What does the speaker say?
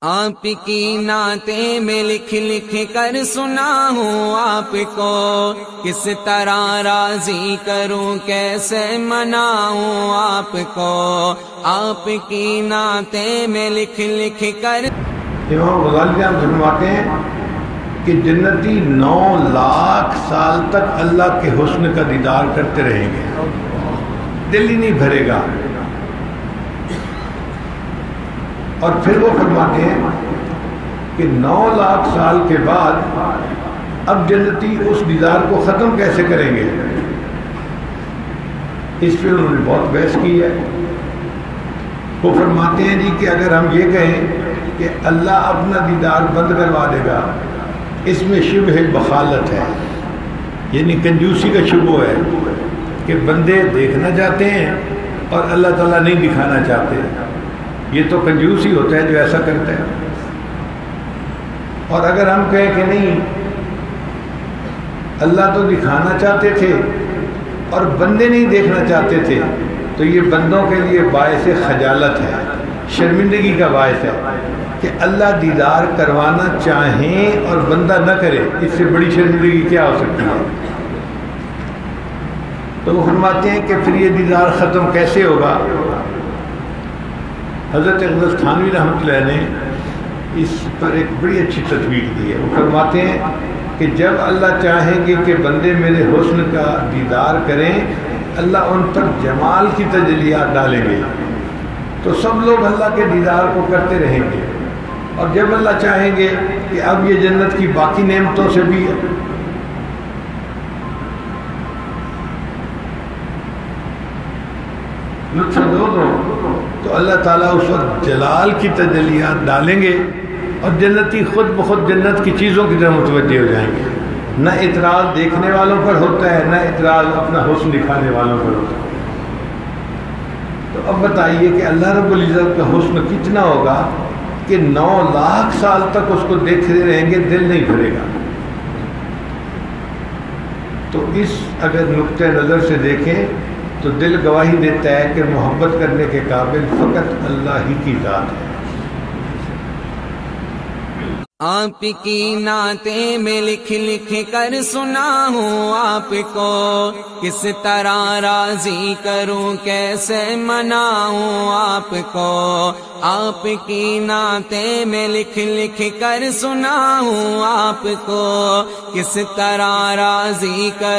آپ کی نعتیں میں لکھ لکھ کر سنا ہوں آپ کو، کس طرح راضی کروں کیسے مناؤں آپ کو، آپ کی نعتیں میں لکھ لکھ کر۔ امام غزالی ہم فرماتے ہیں کہ جنتی 9 لاکھ سال تک اللہ کے حسن کا دیدار کرتے رہیں گے، دل ہی نہیں بھرے گا۔ اور پھر وہ فرماتے ہیں کہ 9 لاکھ سال کے بعد اب جنتی اس دیدار کو ختم کیسے کریں گے؟ اس پہ انہوں نے بہت بحث کی ہے۔ وہ فرماتے ہیں جی کہ اگر ہم یہ کہیں کہ اللہ اپنا دیدار بند کروا دے گا، اس میں شبہ بخالت ہے، یعنی کنجوسی کا شبہ ہے کہ بندے دیکھنا چاہتے ہیں اور اللہ تعالیٰ نہیں دکھانا چاہتے۔ یہ تو کنجوس ہی ہوتا ہے جو ایسا کرتا ہے۔ اور اگر ہم کہیں کہ نہیں، اللہ تو دکھانا چاہتے تھے اور بندے نہیں دیکھنا چاہتے تھے، تو یہ بندوں کے لیے باعث خجالت ہے، شرمندگی کا باعث ہے کہ اللہ دیدار کروانا چاہیں اور بندہ نہ کرے۔ اس سے بڑی شرمندگی کیا ہو سکتی ہے؟ تو وہ فرماتے ہیں کہ پھر یہ دیدار ختم کیسے ہوگا؟ حضرت اقدس تھانوی رحمۃ اللہ نے اس پر ایک بڑی اچھی تدبیر دی ہے۔ وہ فرماتے ہیں کہ جب اللہ چاہیں گے کہ بندے میرے حسن کا دیدار کریں، اللہ ان پر جمال کی تجلیات ڈالیں گے، تو سب لوگ اللہ کے دیدار کو کرتے رہیں گے۔ اور جب اللہ چاہیں گے کہ اب یہ جنت کی باقی نعمتوں سے بھی لطف اندوز ہو، تو اللہ تعالیٰ اس وقت جلال کی تجلیات ڈالیں گے اور جنتی خود بخود جنت کی چیزوں کی طرف متوجہ ہو جائیں گے۔ نہ اعتراض دیکھنے والوں پر ہوتا ہے، نہ اعتراض اپنا حسن دکھانے والوں پر ہوتا ہے۔ تو اب بتائیے کہ اللہ رب العزت کا حسن کتنا ہوگا کہ 9 لاکھ سال تک اس کو دیکھتے رہیں گے، دل نہیں بھرے گا۔ تو اس اگر نقطۂ نظر سے دیکھیں تو دل گواہی دیتا ہے کہ محبت کرنے کے قابل فقط اللہ ہی کی ذات ہے۔ آپ کی نعتیں میں لکھ لکھ کر سنا ہوں آپ کو، کس طرح راضی کروں کیسے مناؤں آپ کو، آپ کی نعتیں میں لکھ لکھ کر سنا ہوں آپ کو، کس طرح راضی کر